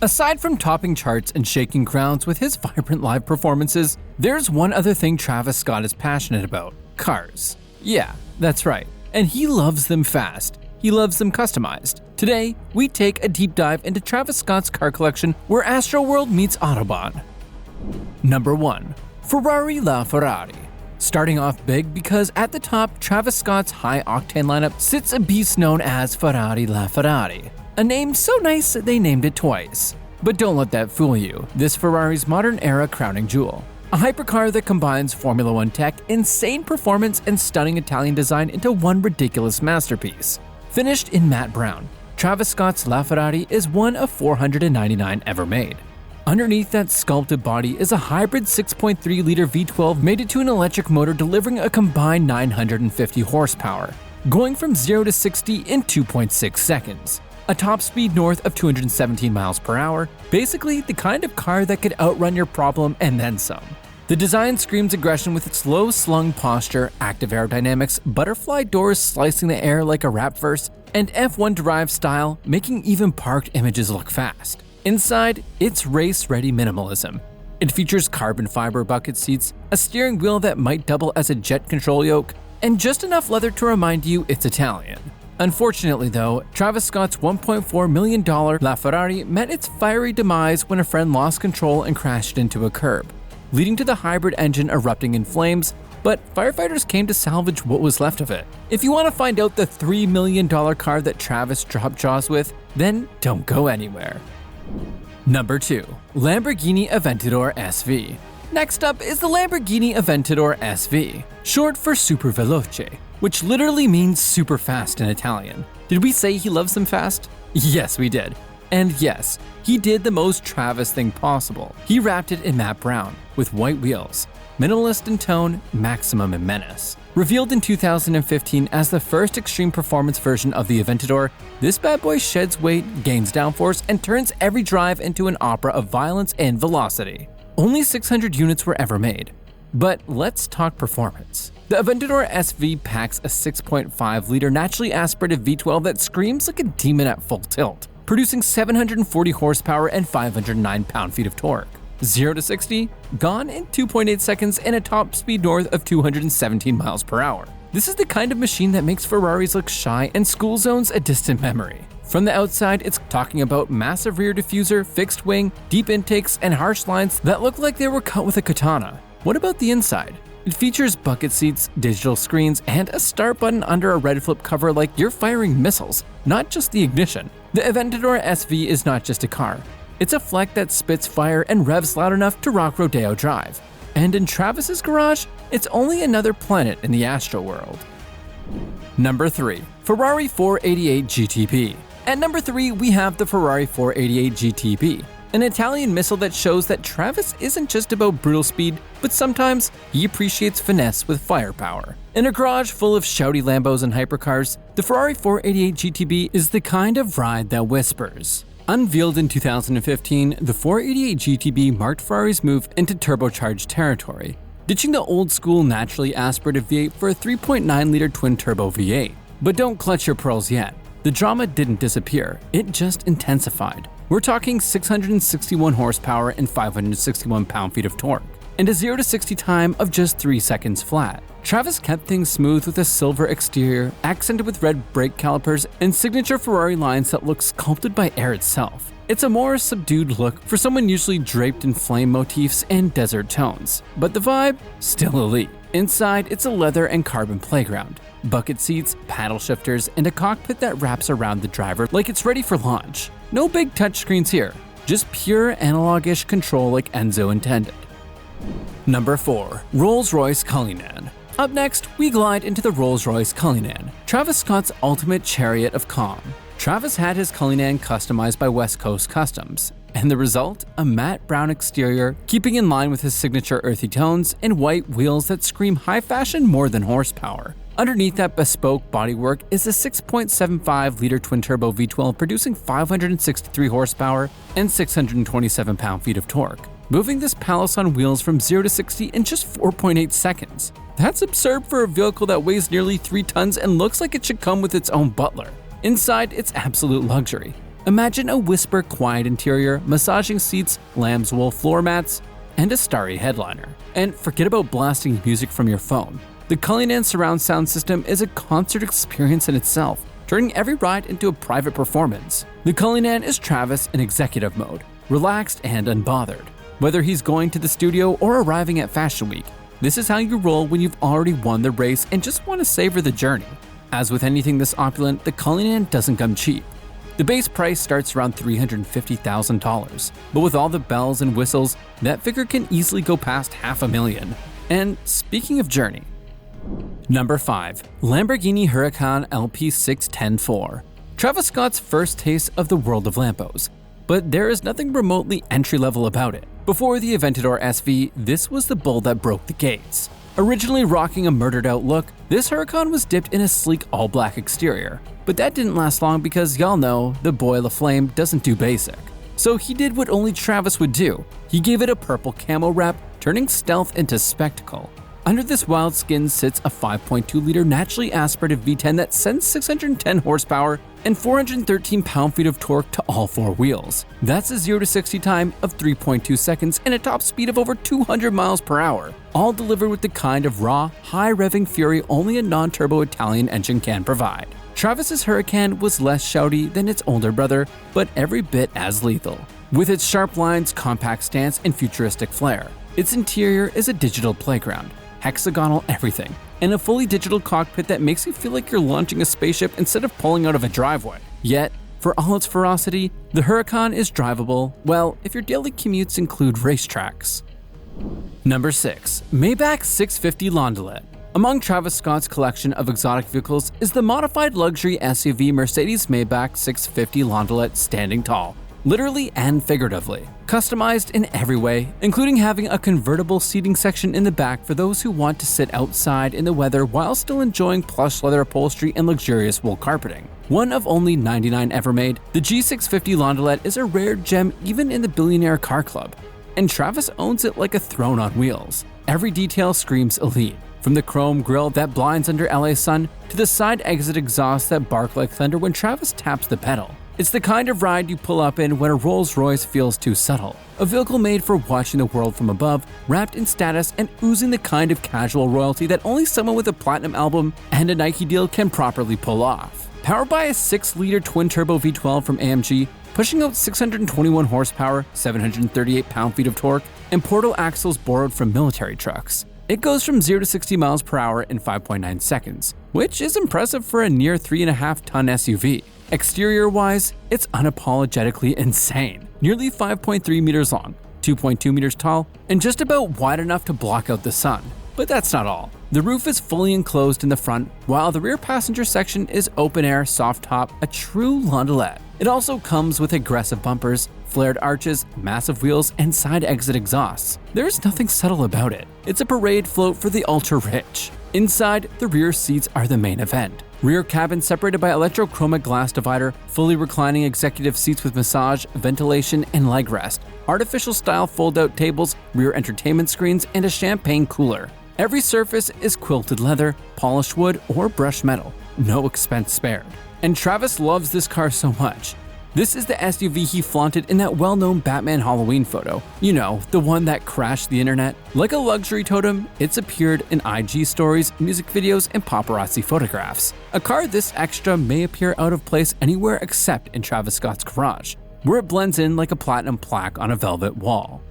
Aside from topping charts and shaking crowds with his vibrant live performances, there's one other thing Travis Scott is passionate about: cars. Yeah, that's right. And he loves them fast. He loves them customized. Today, we take a deep dive into Travis Scott's car collection where Astroworld meets Autobahn. Number 1. Ferrari LaFerrari. Starting off big because at the top, Travis Scott's high-octane lineup sits a beast known as Ferrari LaFerrari. A name so nice that they named it twice. But don't let that fool you. This Ferrari's modern-era crowning jewel. A hypercar that combines Formula One tech, insane performance, and stunning Italian design into one ridiculous masterpiece. Finished in matte brown, Travis Scott's LaFerrari is one of 499 ever made. Underneath that sculpted body is a hybrid 6.3-liter V12 mated to an electric motor delivering a combined 950 horsepower, going from 0 to 60 in 2.6 seconds. A top speed north of 217 miles per hour, basically the kind of car that could outrun your problem and then some. The design screams aggression with its low-slung posture, active aerodynamics, butterfly doors slicing the air like a rap verse, and F1-derived style making even parked images look fast. Inside, it's race-ready minimalism. It features carbon fiber bucket seats, a steering wheel that might double as a jet control yoke, and just enough leather to remind you it's Italian. Unfortunately though, Travis Scott's $1.4 million LaFerrari met its fiery demise when a friend lost control and crashed into a curb, leading to the hybrid engine erupting in flames, but firefighters came to salvage what was left of it. If you want to find out the $3 million car that Travis dropped jaws with, then don't go anywhere. Number 2. Lamborghini Aventador SV. Next up is the Lamborghini Aventador SV, short for Super Veloce, which literally means super fast in Italian. Did we say he loves them fast? Yes, we did. And yes, he did the most Travis thing possible. He wrapped it in matte brown, with white wheels. Minimalist in tone, maximum in menace. Revealed in 2015 as the first extreme performance version of the Aventador, this bad boy sheds weight, gains downforce, and turns every drive into an opera of violence and velocity. Only 600 units were ever made. But let's talk performance. The Aventador SV packs a 6.5-liter naturally aspirated V12 that screams like a demon at full tilt, producing 740 horsepower and 509 pound-feet of torque. 0 to 60, gone in 2.8 seconds and a top speed north of 217 miles per hour. This is the kind of machine that makes Ferraris look shy and school zones a distant memory. From the outside, it's talking about massive rear diffuser, fixed wing, deep intakes, and harsh lines that look like they were cut with a katana. What about the inside? It features bucket seats, digital screens, and a start button under a red flip cover like you're firing missiles, not just the ignition. The Aventador SV is not just a car. It's a Fleck that spits fire and revs loud enough to rock Rodeo Drive. And in Travis's garage, it's only another planet in the Astro world. Number 3. Ferrari 488 GTB. At number 3, we have the Ferrari 488 GTB, an Italian missile that shows that Travis isn't just about brutal speed, but sometimes he appreciates finesse with firepower. In a garage full of shouty Lambos and hypercars, the Ferrari 488 GTB is the kind of ride that whispers. Unveiled in 2015, the 488 GTB marked Ferrari's move into turbocharged territory, ditching the old-school naturally aspirated V8 for a 3.9-liter twin-turbo V8. But don't clutch your pearls yet. The drama didn't disappear, it just intensified. We're talking 661 horsepower and 561 pound-feet of torque, and a 0 to 60 time of just 3 seconds flat. Travis kept things smooth with a silver exterior, accented with red brake calipers and signature Ferrari lines that look sculpted by air itself. It's a more subdued look for someone usually draped in flame motifs and desert tones, but the vibe, still elite. Inside, it's a leather and carbon playground, bucket seats, paddle shifters, and a cockpit that wraps around the driver like it's ready for launch. No big touchscreens here, just pure analog-ish control like Enzo intended. Number 4. Rolls-Royce Cullinan. Up next, we glide into the Rolls-Royce Cullinan, Travis Scott's ultimate chariot of calm. Travis had his Cullinan customized by West Coast Customs, and the result? A matte brown exterior, keeping in line with his signature earthy tones, and white wheels that scream high fashion more than horsepower. Underneath that bespoke bodywork is a 6.75-liter twin-turbo V12 producing 563 horsepower and 627 pound-feet of torque, moving this palace on wheels from 0 to 60 in just 4.8 seconds. That's absurd for a vehicle that weighs nearly 3 tons and looks like it should come with its own butler. Inside, it's absolute luxury. Imagine a whisper quiet interior, massaging seats, lamb's wool floor mats, and a starry headliner. And forget about blasting music from your phone. The Cullinan surround sound system is a concert experience in itself, turning every ride into a private performance. The Cullinan is Travis in executive mode, relaxed and unbothered. Whether he's going to the studio or arriving at Fashion Week, this is how you roll when you've already won the race and just want to savor the journey. As with anything this opulent, the Cullinan doesn't come cheap. The base price starts around $350,000, but with all the bells and whistles, that figure can easily go past $500,000. And speaking of journey, Number 5. Lamborghini Huracan LP610-4. Travis Scott's first taste of the world of Lambos, but there is nothing remotely entry-level about it. Before the Aventador SV, this was the bull that broke the gates. Originally rocking a murdered-out look, this Huracan was dipped in a sleek all-black exterior. But that didn't last long because y'all know the boy LaFlame doesn't do basic. So he did what only Travis would do. He gave it a purple camo wrap, turning stealth into spectacle. Under this wild skin sits a 5.2-liter naturally aspirated V10 that sends 610 horsepower and 413 pound-feet of torque to all four wheels. That's a 0 to 60 time of 3.2 seconds and a top speed of over 200 miles per hour, all delivered with the kind of raw, high-revving fury only a non-turbo Italian engine can provide. Travis's Huracan was less shouty than its older brother, but every bit as lethal. With its sharp lines, compact stance, and futuristic flair, its interior is a digital playground. Hexagonal everything, and a fully digital cockpit that makes you feel like you're launching a spaceship instead of pulling out of a driveway. Yet, for all its ferocity, the Huracan is drivable, well, if your daily commutes include racetracks. Number 6. Maybach 650 Landaulet. Among Travis Scott's collection of exotic vehicles is the modified luxury SUV Mercedes-Maybach 650 Landaulet standing tall, literally and figuratively. Customized in every way, including having a convertible seating section in the back for those who want to sit outside in the weather while still enjoying plush leather upholstery and luxurious wool carpeting. One of only 99 ever made, the G650 Landaulet is a rare gem even in the billionaire car club, and Travis owns it like a throne on wheels. Every detail screams elite, from the chrome grille that blinds under LA sun to the side exit exhausts that bark like thunder when Travis taps the pedal. It's the kind of ride you pull up in when a Rolls-Royce feels too subtle. A vehicle made for watching the world from above, wrapped in status and oozing the kind of casual royalty that only someone with a platinum album and a Nike deal can properly pull off. Powered by a 6-liter twin-turbo V12 from AMG, pushing out 621 horsepower, 738 pound-feet of torque, and portal axles borrowed from military trucks. It goes from 0 to 60 miles per hour in 5.9 seconds, which is impressive for a near 3.5-ton SUV. Exterior-wise, it's unapologetically insane. Nearly 5.3 meters long, 2.2 meters tall, and just about wide enough to block out the sun. But that's not all. The roof is fully enclosed in the front, while the rear passenger section is open-air, soft-top, a true Landaulet. It also comes with aggressive bumpers, flared arches, massive wheels, and side exit exhausts. There's nothing subtle about it. It's a parade float for the ultra-rich. Inside, the rear seats are the main event. Rear cabin separated by electrochromic glass divider, fully reclining executive seats with massage, ventilation, and leg rest, artificial style fold-out tables, rear entertainment screens, and a champagne cooler. Every surface is quilted leather, polished wood, or brushed metal. No expense spared. And Travis loves this car so much. This is the SUV he flaunted in that well-known Batman Halloween photo. You know, the one that crashed the internet. Like a luxury totem, it's appeared in IG stories, music videos, and paparazzi photographs. A car this extra may appear out of place anywhere except in Travis Scott's garage, where it blends in like a platinum plaque on a velvet wall.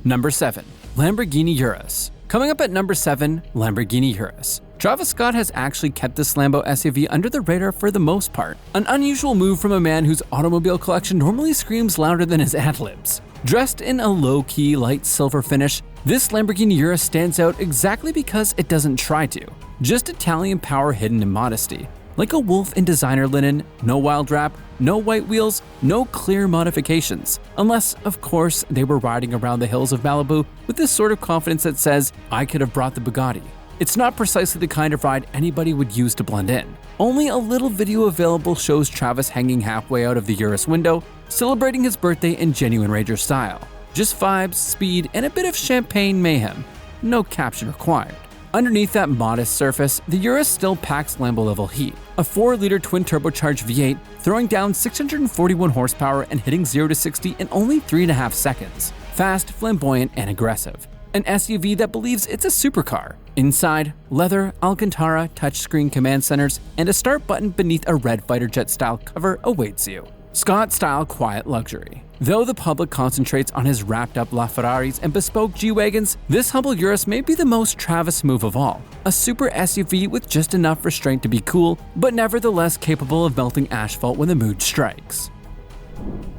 Number 7. Lamborghini Urus. Coming up at number 7, Lamborghini Urus. Travis Scott has actually kept this Lambo SUV under the radar for the most part. An unusual move from a man whose automobile collection normally screams louder than his ad-libs. Dressed in a low-key light silver finish, this Lamborghini Urus stands out exactly because it doesn't try to. Just Italian power hidden in modesty. Like a wolf in designer linen, no wild wrap, no white wheels, no clear modifications. Unless, of course, they were riding around the hills of Malibu with this sort of confidence that says, I could have brought the Bugatti. It's not precisely the kind of ride anybody would use to blend in. Only a little video available shows Travis hanging halfway out of the Urus window, celebrating his birthday in genuine Rager style. Just vibes, speed, and a bit of champagne mayhem. No caption required. Underneath that modest surface, the Urus still packs Lambo-level heat. A 4-liter twin-turbocharged V8 throwing down 641 horsepower and hitting 0 to 60 in only 3.5 seconds. Fast, flamboyant, and aggressive. An SUV that believes it's a supercar. Inside, leather, Alcantara, touchscreen command centers, and a start button beneath a red fighter jet-style cover awaits you. Scott-style quiet luxury. Though the public concentrates on his wrapped-up LaFerraris and bespoke G-Wagons, this humble Urus may be the most Travis move of all. A super SUV with just enough restraint to be cool, but nevertheless capable of melting asphalt when the mood strikes.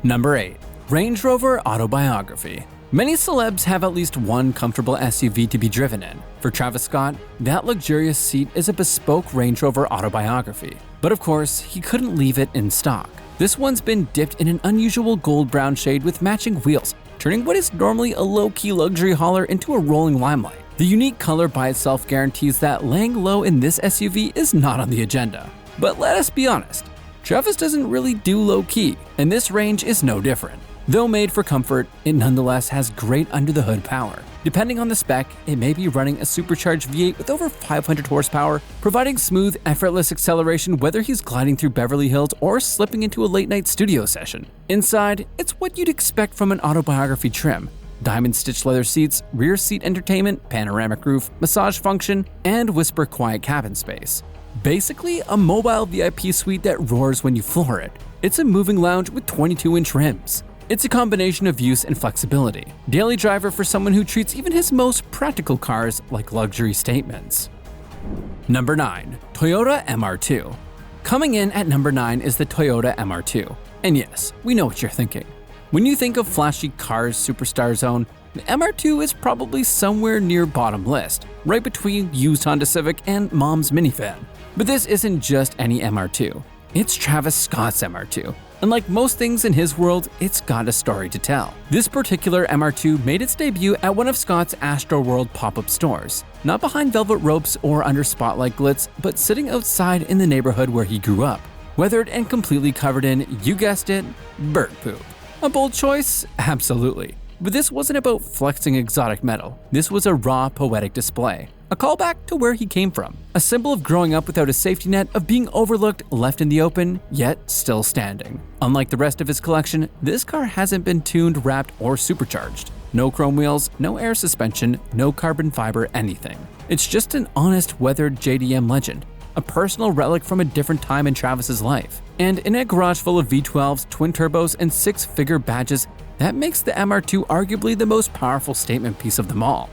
Number 8. Range Rover Autobiography. Many celebs have at least one comfortable SUV to be driven in. For Travis Scott, that luxurious seat is a bespoke Range Rover Autobiography. But of course, he couldn't leave it in stock. This one's been dipped in an unusual gold-brown shade with matching wheels, turning what is normally a low-key luxury hauler into a rolling limelight. The unique color by itself guarantees that laying low in this SUV is not on the agenda. But let us be honest, Travis doesn't really do low-key, and this range is no different. Though made for comfort, it nonetheless has great under-the-hood power. Depending on the spec, it may be running a supercharged V8 with over 500 horsepower, providing smooth, effortless acceleration whether he's gliding through Beverly Hills or slipping into a late-night studio session. Inside, it's what you'd expect from an autobiography trim. Diamond-stitched leather seats, rear seat entertainment, panoramic roof, massage function, and whisper quiet cabin space. Basically, a mobile VIP suite that roars when you floor it. It's a moving lounge with 22-inch rims. It's a combination of use and flexibility. Daily driver for someone who treats even his most practical cars like luxury statements. Number 9. Toyota MR2. Coming in at number 9 is the Toyota MR2. And yes, we know what you're thinking. When you think of flashy cars superstar zone, the MR2 is probably somewhere near bottom list, right between used Honda Civic and mom's minivan. But this isn't just any MR2. It's Travis Scott's MR2. And like most things in his world, it's got a story to tell. This particular MR2 made its debut at one of Scott's Astroworld pop-up stores. Not behind velvet ropes or under spotlight glitz, but sitting outside in the neighborhood where he grew up. Weathered and completely covered in, you guessed it, bird poop. A bold choice? Absolutely. But this wasn't about flexing exotic metal. This was a raw, poetic display. A callback to where he came from. A symbol of growing up without a safety net, of being overlooked, left in the open, yet still standing. Unlike the rest of his collection, this car hasn't been tuned, wrapped, or supercharged. No chrome wheels, no air suspension, no carbon fiber anything. It's just an honest, weathered JDM legend. A personal relic from a different time in Travis's life. And in a garage full of V12s, twin turbos, and 6-figure badges, that makes the MR2 arguably the most powerful statement piece of them all.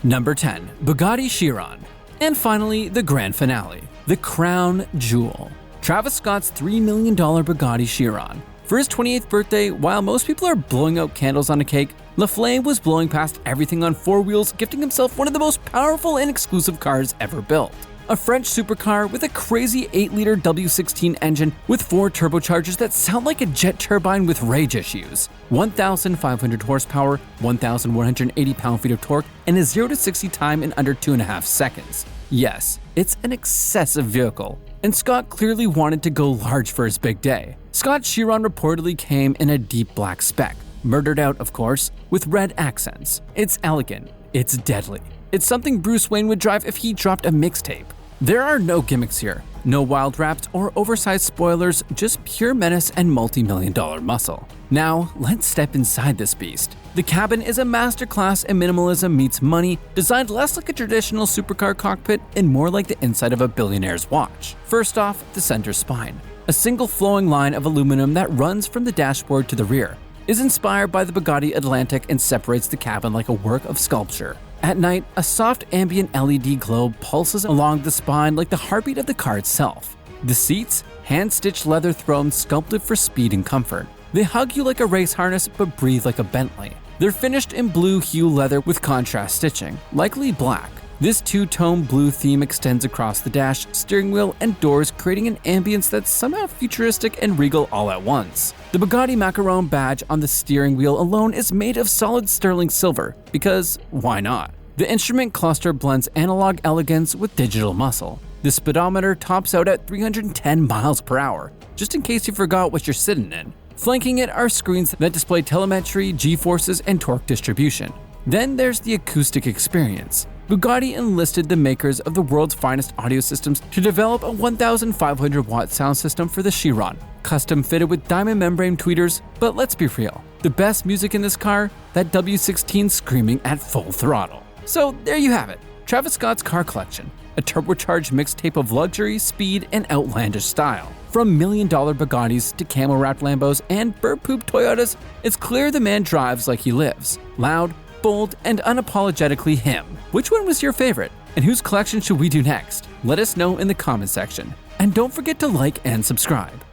Number 10. Bugatti Chiron. And finally, the grand finale, the crown jewel. Travis Scott's $3 million Bugatti Chiron. For his 28th birthday, while most people are blowing out candles on a cake, LaFlame was blowing past everything on 4 wheels, gifting himself one of the most powerful and exclusive cars ever built. A French supercar with a crazy 8-liter W16 engine with 4 turbochargers that sound like a jet turbine with rage issues, 1,500 horsepower, 1,180 pound-feet of torque, and a 0 to 60 time in under 2.5 seconds. Yes, it's an excessive vehicle, and Scott clearly wanted to go large for his big day. Scott's Chiron reportedly came in a deep black spec, murdered out of course, with red accents. It's elegant, it's deadly. It's something Bruce Wayne would drive if he dropped a mixtape. There are no gimmicks here, no wild wraps or oversized spoilers, just pure menace and multi-million-dollar muscle. Now, let's step inside this beast. The cabin is a masterclass in minimalism meets money, designed less like a traditional supercar cockpit and more like the inside of a billionaire's watch. First off, the center spine. A single flowing line of aluminum that runs from the dashboard to the rear, is inspired by the Bugatti Atlantic and separates the cabin like a work of sculpture. At night, a soft ambient LED globe pulses along the spine like the heartbeat of the car itself. The seats? Hand-stitched leather thrones sculpted for speed and comfort. They hug you like a race harness but breathe like a Bentley. They're finished in blue hue leather with contrast stitching, likely black. This two-tone blue theme extends across the dash, steering wheel, and doors, creating an ambience that's somehow futuristic and regal all at once. The Bugatti Macaron badge on the steering wheel alone is made of solid sterling silver, because why not? The instrument cluster blends analog elegance with digital muscle. The speedometer tops out at 310 miles per hour, just in case you forgot what you're sitting in. Flanking it are screens that display telemetry, G-forces, and torque distribution. Then there's the acoustic experience. Bugatti enlisted the makers of the world's finest audio systems to develop a 1,500-watt sound system for the Chiron, custom fitted with diamond membrane tweeters. But let's be real, the best music in this car? That W16 screaming at full throttle. So there you have it, Travis Scott's car collection, a turbocharged mixtape of luxury, speed, and outlandish style. From million-dollar Bugattis to camel-wrapped Lambos and bird-poop Toyotas, it's clear the man drives like he lives. Loud, bold, and unapologetically him. Which one was your favorite? And whose collection should we do next? Let us know in the comment section. And don't forget to like and subscribe.